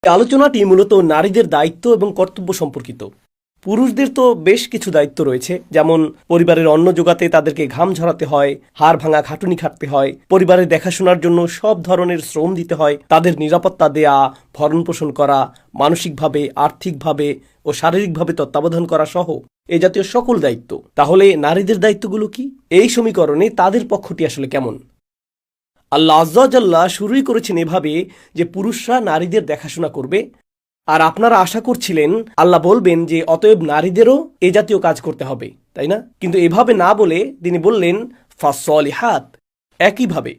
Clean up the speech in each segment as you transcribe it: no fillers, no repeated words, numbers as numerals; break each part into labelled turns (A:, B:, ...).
A: আলোচনাটি মূলত নারীদের দায়িত্ব এবং কর্তব্য সম্পর্কিত। পুরুষদের তো বেশ কিছু দায়িত্ব রয়েছে, যেমন পরিবারের অন্ন জোগাতে তাদেরকে ঘাম ঝরাতে হয়, হাড় ভাঙা খাটুনি খাটতে হয়, পরিবারের দেখাশোনার জন্য সব ধরনের শ্রম দিতে হয়, তাদের নিরাপত্তা দেয়া, ভরণ পোষণ করা, মানসিকভাবে, আর্থিকভাবে ও শারীরিকভাবে তত্ত্বাবধান করা সহ এ জাতীয় সকল দায়িত্ব। তাহলে নারীদের দায়িত্বগুলো কি? এই সমীকরণে তাদের পক্ষটি আসলে কেমন? আল্লাহ আজ্জাল্লাহ শুরুই করেছেন এভাবে যে পুরুষরা নারীদের দেখাশোনা করবে, আর আপনারা আশা করছিলেন আল্লাহ বলবেন যে অতএব নারীদেরও এ জাতীয় কাজ করতে হবে, তাই না? কিন্তু এভাবে না বলে তিনি বললেন ফাসলিহাত, একইভাবে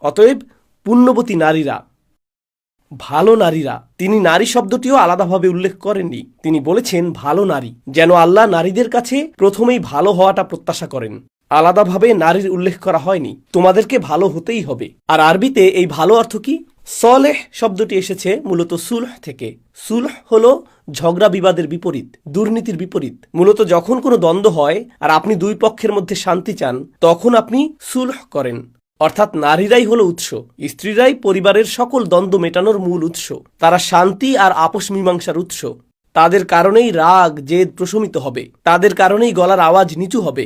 A: অতএব পুণ্যবতী নারীরা, ভালো নারীরা। তিনি নারী শব্দটিও আলাদাভাবে উল্লেখ করেননি, তিনি বলেছেন ভালো নারী, যেন আল্লাহ নারীদের কাছে প্রথমেই ভালো হওয়াটা প্রত্যাশা করেন। আলাদাভাবে নারীর উল্লেখ করা হয়নি, তোমাদেরকে ভালো হতেই হবে। আর আরবিতে এই ভালো অর্থ কি? সলেহ শব্দটি এসেছে মূলত সুলহ থেকে। সুলহ হলো ঝগড়া বিবাদের বিপরীত, দুর্নীতির বিপরীত। মূলত যখন কোনো দ্বন্দ্ব হয় আর আপনি দুই পক্ষের মধ্যে শান্তি চান, তখন আপনি সুলহ করেন। অর্থাৎ নারীরাই হলো উৎস, স্ত্রীরাই পরিবারের সকল দ্বন্দ্ব মেটানোর মূল উৎস। তারা শান্তি আর আপোষ মীমাংসার উৎস। তাদের কারণেই রাগ জেদ প্রশমিত হবে, তাদের কারণেই গলার আওয়াজ নিচু হবে।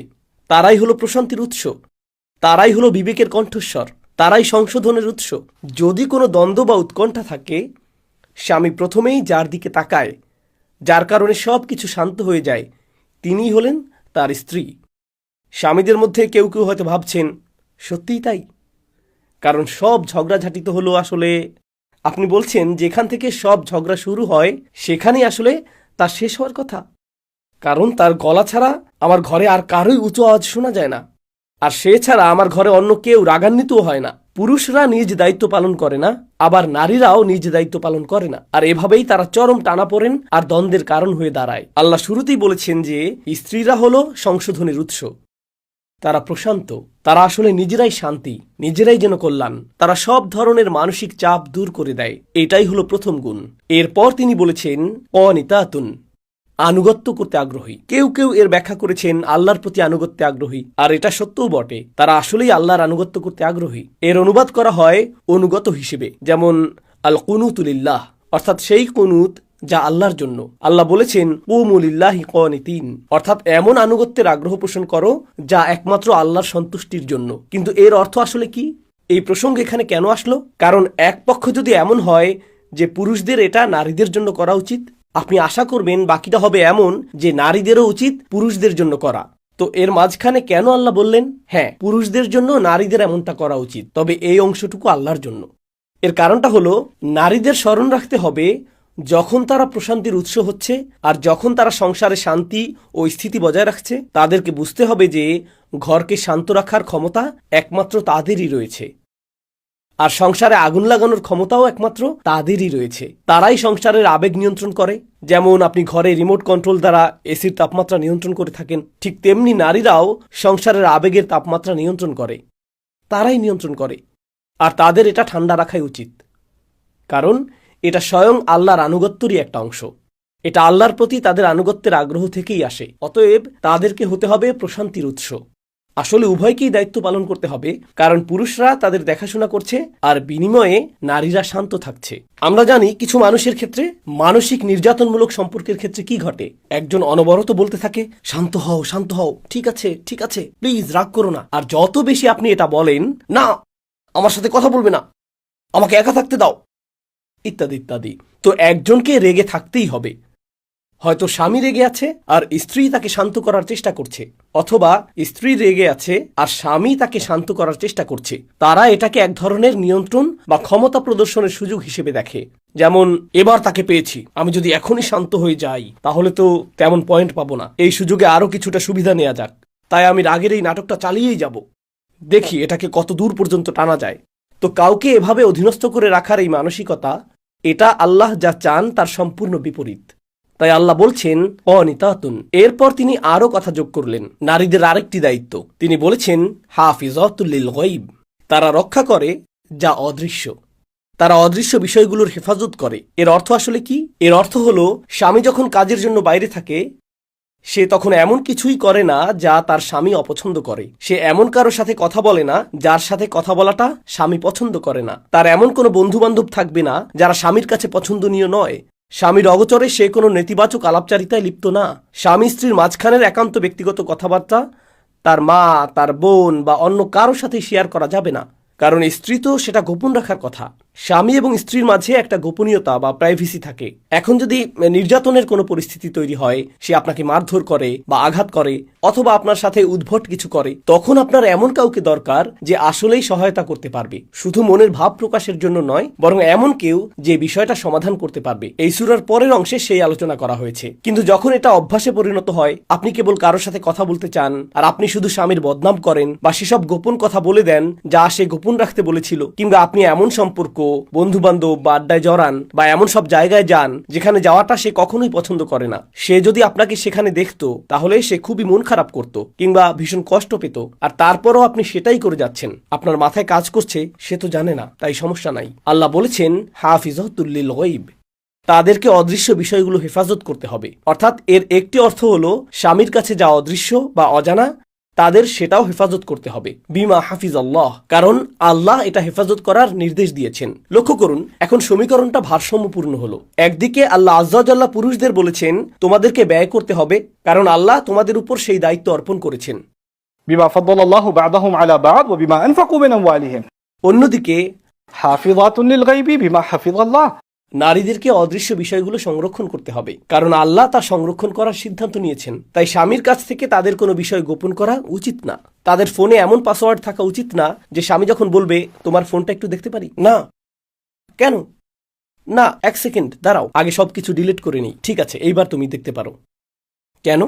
A: তারাই হলো প্রশান্তির উৎস, তারাই হলো বিবেকের কণ্ঠস্বর, তারাই সংশোধনের উৎস। যদি কোনো দ্বন্দ্ব বা উৎকণ্ঠা থাকে, স্বামী প্রথমেই যার দিকে তাকায়, যার কারণে সব কিছু শান্ত হয়ে যায়, তিনিই হলেন তার স্ত্রী। স্বামীদের মধ্যে কেউ কেউ হয়তো ভাবছেন সত্যিই তাই, কারণ সব ঝগড়াঝাটি তো হলো আসলে, আপনি বলছেন যেখান থেকে সব ঝগড়া শুরু হয় সেখানেই আসলে তার শেষ হওয়ার কথা, কারণ তার গলা ছাড়া আমার ঘরে আর কারোই উঁচু আওয়াজ শোনা যায় না, আর সে ছাড়া আমার ঘরে অন্য কেউ রাগান্বিতও হয় না। পুরুষরা নিজ দায়িত্ব পালন করে না, আবার নারীরাও নিজ দায়িত্ব পালন করে না, আর এভাবেই তারা চরম টানাপোড়েন আর দ্বন্দ্বের কারণ হয়ে দাঁড়ায়। আল্লাহ শুরুতেই বলেছেন যে স্ত্রীরা হলো সংশোধনের উৎস, তারা প্রশান্ত, তারা আসলে নিজেরাই শান্তি, নিজেরাই যেন কল্যাণ। তারা সব ধরনের মানসিক চাপ দূর করে দেয়, এটাই হলো প্রথম গুণ। এরপর তিনি বলেছেন অনিতাতুন, আনুগত্য করতে আগ্রহী। কেউ কেউ এর ব্যাখ্যা করেছেন আল্লাহর প্রতি আনুগত্যে আগ্রহী, আর এটা সত্যও বটে, তারা আসলেই আল্লাহর আনুগত্য করতে আগ্রহী। এর অনুবাদ করা হয় অনুগত হিসেবে, যেমন আল কুনুতু লিল্লাহ, অর্থাৎ সেই কুনুত যা আল্লাহর জন্য। আল্লাহ বলেছেন কুমু লিল্লাহি কানিতিন, অর্থাৎ এমন আনুগত্যের আগ্রহ পোষণ করো যা একমাত্র আল্লাহর সন্তুষ্টির জন্য। কিন্তু এর অর্থ আসলে কি? এই প্রসঙ্গ এখানে কেন আসলো? কারণ এক পক্ষ যদি এমন হয় যে পুরুষদের এটা নারীদের জন্য করা উচিত, আপনি আশা করবেন বাকিটা হবে এমন যে নারীদেরও উচিত পুরুষদের জন্য করা। তো এর মাঝখানে কেন আল্লাহ বললেন হ্যাঁ পুরুষদের জন্য নারীদের এমনটা করা উচিত, তবে এই অংশটুকু আল্লাহর জন্য? এর কারণটা হলো নারীদের স্মরণ রাখতে হবে যখন তারা প্রশান্তির উৎস হচ্ছে আর যখন তারা সংসারে শান্তি ও স্থিতি বজায় রাখছে, তাদেরকে বুঝতে হবে যে ঘরকে শান্ত রাখার ক্ষমতা একমাত্র তাদেরই রয়েছে, আর সংসারে আগুন লাগানোর ক্ষমতাও একমাত্র তাদেরই রয়েছে। তারাই সংসারের আবেগ নিয়ন্ত্রণ করে। যেমন আপনি ঘরে রিমোট কন্ট্রোল দ্বারা এসির তাপমাত্রা নিয়ন্ত্রণ করে থাকেন, ঠিক তেমনি নারীরাও সংসারের আবেগের তাপমাত্রা নিয়ন্ত্রণ করে, তারাই নিয়ন্ত্রণ করে। আর তাদের এটা ঠান্ডা রাখাই উচিত, কারণ এটা স্বয়ং আল্লাহর আনুগত্যেরই একটা অংশ। এটা আল্লাহর প্রতি তাদের আনুগত্যের আগ্রহ থেকেই আসে। অতএব তাদেরকে হতে হবে প্রশান্তির উৎস। আসলে উভয়কেই দায়িত্ব পালন করতে হবে, কারণ পুরুষরা তাদের দেখাশোনা করছে আর বিনিময়ে নারীরা শান্ত থাকছে। আমরা জানি কিছু মানুষের ক্ষেত্রে মানসিক নির্যাতনমূলক সম্পর্কের ক্ষেত্রে কি ঘটে, একজন অনবরত বলতে থাকে শান্ত হও শান্ত হও, ঠিক আছে ঠিক আছে, প্লিজ রাগ করো না। আর যত বেশি আপনি এটা বলেন, না আমার সাথে কথা বলবে না, আমাকে একা থাকতে দাও, ইত্যাদি ইত্যাদি, তো একজনকে রেগে থাকতেই হবে। হয়তো স্বামী রেগে আছে আর স্ত্রী তাকে শান্ত করার চেষ্টা করছে, অথবা স্ত্রী রেগে আছে আর স্বামী তাকে শান্ত করার চেষ্টা করছে। তারা এটাকে এক ধরনের নিয়ন্ত্রণ বা ক্ষমতা প্রদর্শনের সুযোগ হিসেবে দেখে। যেমন এবার তাকে পেয়েছি, আমি যদি এখনই শান্ত হয়ে যাই তাহলে তো তেমন পয়েন্ট পাবো না, এই সুযোগে আরো কিছুটা সুবিধা নেওয়া যাক, তাই আমি রাগের এই নাটকটা চালিয়েই যাব, দেখি এটাকে কত দূর পর্যন্ত টানা যায়। তো কাউকে এভাবে অধীনস্থ করে রাখার এই মানসিকতা, এটা আল্লাহ যা চান তার সম্পূর্ণ বিপরীত। তাই আল্লাহ বলছেন অনিতাতুন। এরপর তিনি আরো কথা যোগ করলেন নারীদের আরেকটি দায়িত্ব। তিনি বলেছেন হাফিজাতুল লিল গায়ব, তারা রক্ষা করে যা অদৃশ্য, তারা অদৃশ্য বিষয়গুলোর হেফাজত করে। এর অর্থ আসলে কি? এর অর্থ হলো স্বামী যখন কাজের জন্য বাইরে থাকে, সে তখন এমন কিছুই করে না যা তার স্বামী অপছন্দ করে। সে এমন কারো সাথে কথা বলে না যার সাথে কথা বলাটা স্বামী পছন্দ করে না। তার এমন কোনো বন্ধু বান্ধব থাকবে না যারা স্বামীর কাছে পছন্দনীয় নয়। স্বামীর অগোচরে সে কোনো নেতিবাচক আলাপচারিতায় লিপ্ত না। স্বামী স্ত্রীর মাঝখানের একান্ত ব্যক্তিগত কথাবার্তা তার মা, তার বোন বা অন্য কারো সাথে শেয়ার করা যাবে না, কারণ স্ত্রী তো সেটা গোপন রাখার কথা। স্বামী এবং স্ত্রীর মাঝে একটা গোপনীয়তা বা প্রাইভেসি থাকে। এখন যদি নির্যাতনের কোনো পরিস্থিতি তৈরি হয়, সে আপনাকে মারধর করে বা আঘাত করে অথবা আপনার সাথে উদ্ভট কিছু করে, তখন আপনার এমন কাউকে দরকার যে আসলেই সহায়তা করতে পারবে, শুধু মনের ভাব প্রকাশের জন্য নয়, বরং এমন কেউ যে বিষয়টা সমাধান করতে পারবে। এই সূরার পরের অংশে সেই আলোচনা করা হয়েছে। কিন্তু যখন এটা অভ্যাসে পরিণত হয়, আপনি কেবল কারোর সাথে কথা বলতে চান আর আপনি শুধু স্বামীর বদনাম করেন বা সেসব গোপন কথা বলে দেন যা সে গোপন রাখতে বলেছিল, কিংবা আপনি এমন সম্পর্ক, বন্ধু বান্ধব বা আড্ডায় জড়ান বা এমন সব জায়গায় যান যেখানে যাওয়াটা সে কখনোই পছন্দ করে না, সে যদি আপনাকে সেখানে দেখতো তাহলে সে খুবই মন খারাপ করত কিংবা ভীষণ কষ্ট পেত। আর তারপরও আপনি সেটাই করে যাচ্ছেন। আপনার মাথায় কাজ করছে সে তো জানে না, তাই সমস্যা নাই। আল্লাহ বলেছেন হাফিজাতুল লিল গায়ব, তাদেরকে অদৃশ্য বিষয়গুলো হেফাজত করতে হবে। অর্থাৎ এর একটি অর্থ হলো স্বামীর কাছে যা অদৃশ্য বা অজানা তাদের সেটাও হেফাজত করতে হবে বিমা হাফিজ আল্লাহ, কারণ আল্লাহ এটা হেফাজত করার নির্দেশ দিয়েছেন। লক্ষ্য করুন, এখন সমীকরণটা ভারসাম্যপূর্ণ হলো। একদিকে আল্লাহ আজ্জা ওয়া জাল্লা পুরুষদের বলেছেন তোমাদেরকে ব্যয় করতে হবে, কারণ আল্লাহ তোমাদের উপর সেই দায়িত্ব অর্পণ করেছেন।
B: বিমা ফাদ্দালাল্লাহু বা'দাহুম আলা বা'দ ওয়া বিমা আনফাকু মিন আমওয়ালিহিম।
A: অন্যদিকে
B: হাফিজাতুন লিল গায়বি বিমা হাফিজাল্লাহ,
A: নারীদেরকে অদৃশ্য বিষয়গুলো সংরক্ষণ করতে হবে, কারণ আল্লাহ তা সংরক্ষণ করার সিদ্ধান্ত নিয়েছেন। তাই স্বামীর কাছ থেকে তাদের কোনো বিষয় গোপন করা উচিত না। তাদের ফোনে এমন পাসওয়ার্ড থাকা উচিত না যে স্বামী যখন বলবে তোমার ফোনটা একটু দেখতে পারি, না কেন, না এক সেকেন্ড দাঁড়াও, আগে সবকিছু ডিলিট করে নিই, ঠিক আছে এইবার তুমি দেখতে পারো। কেন?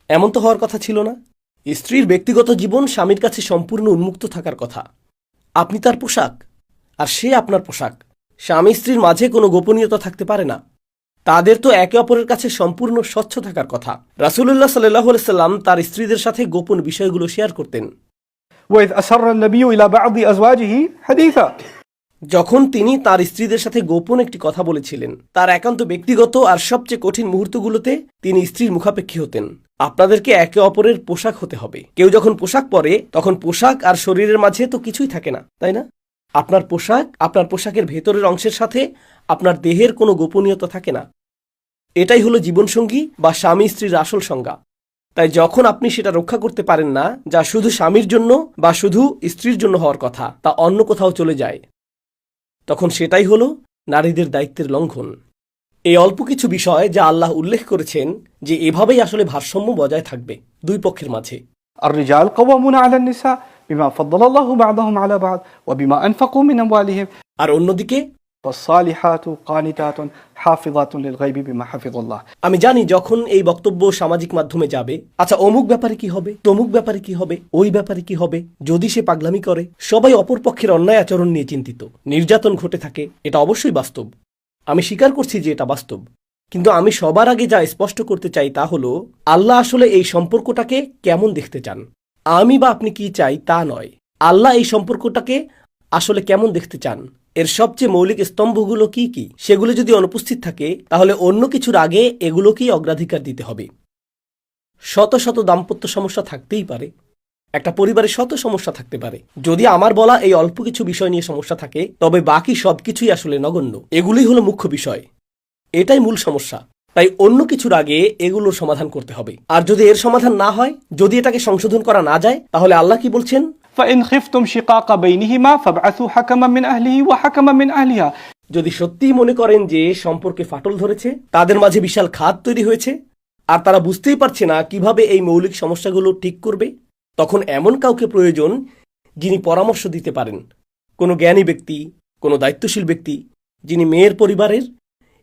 A: এমন তো হওয়ার কথা ছিল না। স্ত্রীর ব্যক্তিগত জীবন স্বামীর কাছে সম্পূর্ণ উন্মুক্ত থাকার কথা। আপনি তার পোশাক আর সে আপনার পোশাক। স্বামী স্ত্রীর মাঝে কোনো গোপনীয়তা থাকতে পারে না। তাদের তো একে অপরের কাছে সম্পূর্ণ স্বচ্ছ থাকার কথা। রাসূলুল্লাহ সাল্লাল্লাহু আলাইহি সাল্লাম তার স্ত্রীদের সাথে গোপন বিষয়গুলো শেয়ার করতেন।
B: ওয়াইদ আসাররা নবিয়্যু ইলা বা'দি আজওয়াজিহি হাদিসা,
A: যখন তিনি তার স্ত্রীদের সাথে গোপন একটি কথা বলেছিলেন, তার একান্ত ব্যক্তিগত আর সবচেয়ে কঠিন মুহূর্তগুলোতে তিনি স্ত্রীর মুখাপেক্ষী হতেন। আপনাদেরকে একে অপরের পোশাক হতে হবে। কেউ যখন পোশাক পরে তখন পোশাক আর শরীরের মাঝে তো কিছুই থাকে না, তাই না? আপনার পোশাক, আপনার পোশাকের ভেতরের অংশের সাথে আপনার দেহের কোনো গোপনীয়তা থাকে না। এটাই হলো জীবনসঙ্গী বা স্বামী স্ত্রীর আসল সংজ্ঞা। তাই যখন আপনি সেটা রক্ষা করতে পারেন না, যা শুধু স্বামীর জন্য বা শুধু স্ত্রীর জন্য হওয়ার কথা, তা অন্য কোথাও চলে যায়, তখন সেটাই হলো নারীদের দায়িত্বের লঙ্ঘন। এই অল্প কিছু বিষয় যা আল্লাহ উল্লেখ করেছেন যে এভাবেই আসলে ভারসাম্য বজায় থাকবে দুই পক্ষের মাঝে।
B: الرجال قوامون على النساء بما فضل الله بعضهم على بعض وبما أنفقوا من أموالهم
A: আর অন্যদিকে
B: والصالحات قانتات حافظات للغيب بما حفظ الله।
A: আমি জানি যখন এই বক্তব্য সামাজিক মাধ্যমে যাবে, আচ্ছা অমুক ব্যাপারে কি হবে, তমুক ব্যাপারে কি হবে, ওই ব্যাপারে কি হবে, যদি সে পাগলামি করে। সবাই অপর পক্ষের অন্যায় আচরণ নিয়ে চিন্তিত। নির্যাতন ঘটে থাকে, এটা অবশ্যই বাস্তব। আমি স্বীকার করছি যে এটা বাস্তব। কিন্তু আমি সবার আগে যা স্পষ্ট করতে চাই তা হলো আল্লাহ আসলে এই সম্পর্কটাকে কেমন দেখতে চান। আমি বা আপনি কি চাই তা নয়, আল্লাহ এই সম্পর্কটাকে আসলে কেমন দেখতে চান, এর সবচেয়ে মৌলিক স্তম্ভগুলো কি কি, সেগুলো যদি অনুপস্থিত থাকে তাহলে অন্য কিছুর আগে এগুলোকেই অগ্রাধিকার দিতে হবে। শত শত দাম্পত্য সমস্যা থাকতেই পারে, একটা পরিবারে শত সমস্যা থাকতে পারে। যদি আমার বলা এই অল্প কিছু বিষয় নিয়ে সমস্যা থাকে, তবে বাকি সবকিছুই আসলে নগণ্য। এগুলোই হলো মুখ্য বিষয়, এটাই মূল সমস্যা। তাই অন্য কিছুর আগে এগুলোর সমাধান করতে হবে। আর যদি এর সমাধান না হয়, যদি এটাকে সংশোধন করা না যায়, তাহলে আল্লাহ কি বলছেন?
B: فإن خفتم شقاق بينهما فابعثوا حكما من أهله وحكما من أهلها।
A: যদি সত্যিই মনে করেন যে সম্পর্কে ফাটল ধরেছে, তাদের মাঝে বিশাল খাত তৈরি হয়েছে, আর তারা বুঝতেই পারছে না কিভাবে এই মৌলিক সমস্যাগুলো ঠিক করবে, তখন এমন কাউকে প্রয়োজন যিনি পরামর্শ দিতে পারেন। কোনো জ্ঞানী ব্যক্তি, কোনো দায়িত্বশীল ব্যক্তি, যিনি মেয়ের পরিবারের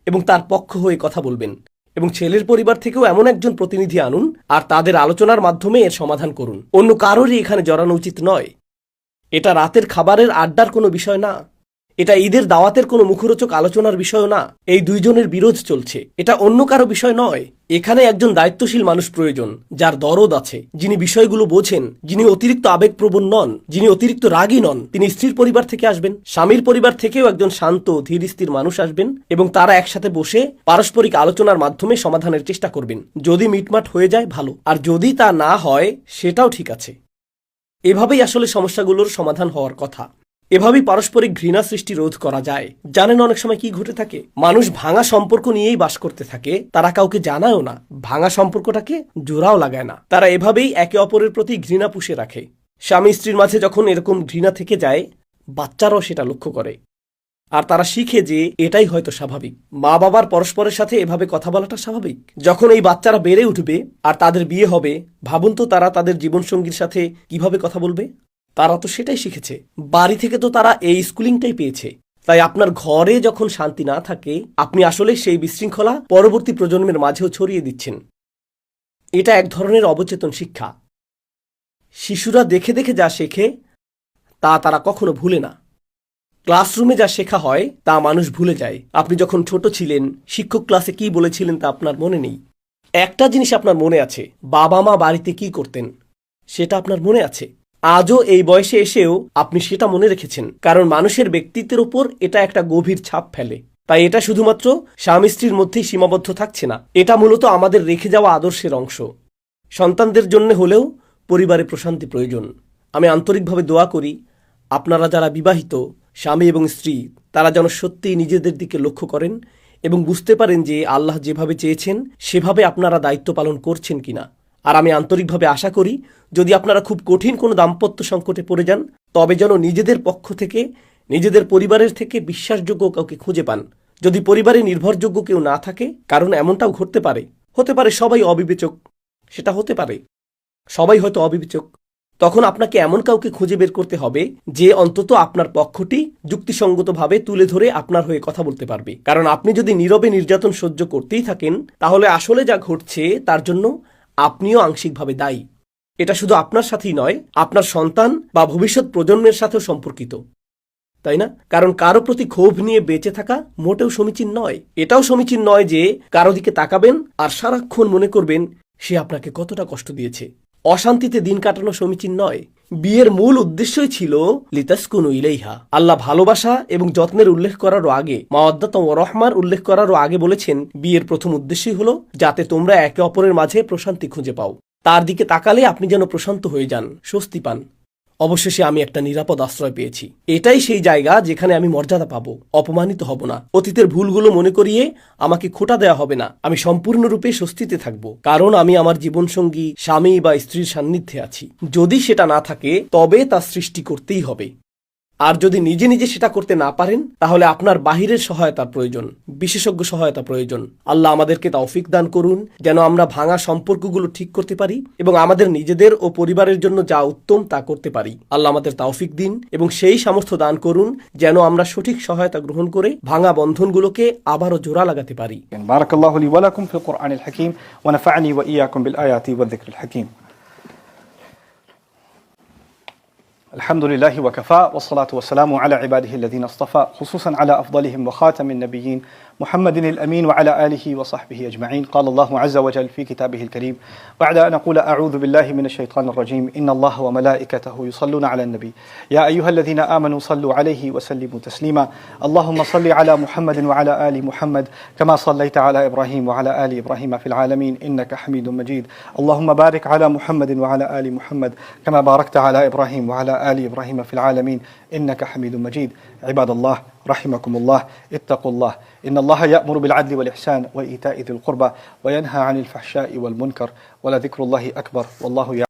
A: এবং তার পক্ষ হয়ে কথা বলবেন, এবং ছেলের পরিবার থেকেও এমন একজন প্রতিনিধি আনুন আর তাদের আলোচনার মাধ্যমে এর সমাধান করুন। অন্য কারোরই এখানে জড়ানো উচিত নয়। এটা রাতের খাবারের আড্ডার কোনো বিষয় না, এটা ঈদের দাওয়াতের কোনো মুখরোচক আলোচনার বিষয় না। এই দুইজনের বিরোধ চলছে, এটা অন্য কারো বিষয় নয়। এখানে একজন দায়িত্বশীল মানুষ প্রয়োজন, যার দরদ আছে, যিনি বিষয়গুলো বোঝেন, যিনি অতিরিক্ত আবেগপ্রবণ নন, যিনি অতিরিক্ত রাগী নন। তিনি স্ত্রীর পরিবার থেকে আসবেন, স্বামীর পরিবার থেকেও একজন শান্ত ধীর স্থির মানুষ আসবেন এবং তারা একসাথে বসে পারস্পরিক আলোচনার মাধ্যমে সমাধানের চেষ্টা করবেন। যদি মিটমাট হয়ে যায় ভালো, আর যদি তা না হয় সেটাও ঠিক আছে। এভাবেই আসলে সমস্যাগুলোর সমাধান হওয়ার কথা। এভাবেই পারস্পরিক ঘৃণা সৃষ্টি রোধ করা যায়। জানেন অনেক সময় কি ঘটে থাকে? মানুষ ভাঙা সম্পর্ক নিয়েই বাস করতে থাকে, তারা কাউকে জানায়ও না, ভাঙা সম্পর্কটাকে জোড়াও লাগায় না। তারা এভাবেই একে অপরের প্রতি ঘৃণা পুষে রাখে। স্বামী স্ত্রীর মাঝে যখন এরকম ঘৃণা থেকে যায়, বাচ্চারাও সেটা লক্ষ্য করে, আর তারা শিখে যে এটাই হয়তো স্বাভাবিক। মা বাবার পরস্পরের সাথে এভাবে কথা বলাটা স্বাভাবিক। যখন এই বাচ্চারা বেড়ে উঠবে আর তাদের বিয়ে হবে, ভাবুন তো তারা তাদের জীবনসঙ্গীর সাথে কিভাবে কথা বলবে। তারা তো সেটাই শিখেছে, বাড়ি থেকে তো তারা এই স্কুলিংটাই পেয়েছে। তাই আপনার ঘরে যখন শান্তি না থাকে, আপনি আসলে সেই বিশৃঙ্খলা পরবর্তী প্রজন্মের মাঝেও ছড়িয়ে দিচ্ছেন। এটা এক ধরনের অবচেতন শিক্ষা। শিশুরা দেখে দেখে যা শেখে তা তারা কখনো ভুলে না। ক্লাসরুমে যা শেখা হয় তা মানুষ ভুলে যায়। আপনি যখন ছোট ছিলেন, শিক্ষক ক্লাসে কি বলেছিলেন তা আপনার মনে নেই। একটা জিনিস আপনার মনে আছে, বাবা মা বাড়িতে কি করতেন সেটা আপনার মনে আছে। আজও এই বয়সে এসেও আপনি সেটা মনে রেখেছেন, কারণ মানুষের ব্যক্তিত্বের উপর এটা একটা গভীর ছাপ ফেলে। তাই এটা শুধুমাত্র স্বামী স্ত্রীর মধ্যেই সীমাবদ্ধ থাকছে না, এটা মূলত আমাদের রেখে যাওয়া আদর্শের অংশ। সন্তানদের জন্য হলেও পরিবারে প্রশান্তি প্রয়োজন। আমি আন্তরিকভাবে দোয়া করি আপনারা যারা বিবাহিত স্বামী এবং স্ত্রী, তারা যেন সত্যিই নিজেদের দিকে লক্ষ্য করেন এবং বুঝতে পারেন যে আল্লাহ যেভাবে চেয়েছেন সেভাবে আপনারা দায়িত্ব পালন করছেন কিনা। আর আমি আন্তরিকভাবে আশা করি যদি আপনারা খুব কঠিন কোনো দাম্পত্য সংকটে পড়ে যান, তবে যেন নিজেদের পক্ষ থেকে, নিজেদের পরিবারের থেকে বিশ্বাসযোগ্য কাউকে খুঁজে পান। যদি পরিবারে নির্ভরযোগ্য কেউ না থাকে, কারণ এমনটাও ঘটতে পারে, হতে পারে সবাই অবিবেচক, সেটা হতে পারে সবাই হয়তো অবিবেচক, তখন আপনাকে এমন কাউকে খুঁজে বের করতে হবে যে অন্তত আপনার পক্ষটি যুক্তিসঙ্গতভাবে তুলে ধরে আপনার হয়ে কথা বলতে পারবে। কারণ আপনি যদি নীরবে নির্যাতন সহ্য করতেই থাকেন, তাহলে আসলে যা ঘটছে তার জন্য আপনিও আংশিকভাবে দায়ী। এটা শুধু আপনার সাথেই নয়, আপনার সন্তান বা ভবিষ্যৎ প্রজন্মের সাথেও সম্পর্কিত, তাই না? কারণ কারো প্রতি ক্ষোভ নিয়ে বেঁচে থাকা মোটেও সমীচীন নয়। এটাও সমীচীন নয় যে কারো দিকে তাকাবেন আর সারাক্ষণ মনে করবেন সে আপনাকে কতটা কষ্ট দিয়েছে। অশান্তিতে দিন কাটানো সমীচীন নয়। বিয়ের মূল উদ্দেশ্যই ছিল লিতাসকুনু ইলাইহা। আল্লাহ ভালোবাসা এবং যত্নের উল্লেখ করারও আগে, মাওয়াদ্দাত ওয়া রাহমার উল্লেখ করারও আগে বলেছেন বিয়ের প্রথম উদ্দেশ্যই হলো যাতে তোমরা একে অপরের মাঝে প্রশান্তি খুঁজে পাও। তার দিকে তাকালে আপনি যেন প্রশান্ত হয়ে যান, স্বস্তি পান। অবশেষে আমি একটা নিরাপদ আশ্রয় পেয়েছি। এটাই সেই জায়গা যেখানে আমি মর্যাদা পাবো, অপমানিত হব না, অতীতের ভুলগুলো মনে করিয়ে আমাকে খোঁটা দেওয়া হবে না। আমি সম্পূর্ণরূপে স্বস্তিতে থাকব, কারণ আমি আমার জীবনসঙ্গী স্বামী বা স্ত্রীর সান্নিধ্যে আছি। যদি সেটা না থাকে তবে তা সৃষ্টি করতেই হবে। আর যদি নিজে নিজে সেটা করতে না পারেন, তাহলে আপনার বাহিরের সহায়তার প্রয়োজন, বিশেষজ্ঞ সহায়তা প্রয়োজন। আল্লাহ আমাদেরকে তৌফিক দান করুন যেন আমরা ভাঙা সম্পর্কগুলো ঠিক করতে পারি এবং আমাদের নিজেদের ও পরিবারের জন্য যা উত্তম তা করতে পারি। আল্লাহ আমাদের তৌফিক দিন এবং সেই সামর্থ্য দান করুন যেন আমরা সঠিক সহায়তা গ্রহণ করে ভাঙা বন্ধনগুলোকে আবারও জোড়া লাগাতে পারি।
B: বারাকাল্লাহু লি ওয়া লাকুম ফিল কুরআনিল হাকীম ওয়া নাফা'নি ওয়া ইয়্যাকুম বিল আয়াতি ওয়ায যিকরিল হাকীম। الحمد لله وكفى والصلاة والسلام على عباده الذين اصطفى خصوصا على أفضلهم وخاتم النبيين محمد الأمين وعلى آله وصحبه أجمعين. قال الله عز وجل في كتابه الكريم بعد أن أقول أعوذ بالله من الشيطان الرجيم إن الله وملائكته يصلون على النبي يا أيها الذين آمنوا صلوا عليه وسلموا تسليما اللهم صل على محمد وعلى آل محمد كما صليت على إبراهيم وعلى آل إبراهيم في العالمين إنك حميد مجيد اللهم بارك على محمد وعلى آل محمد كما باركت على إبراهيم وعلى آل إبراهيم في العالمين إنك حميد مجيد. عباد الله رحمكم الله اتقوا الله إن الله يأمر بالعدل والإحسان وإيتاء ذي القربى وينهى عن الفحشاء والمنكر ولذكر الله أكبر والله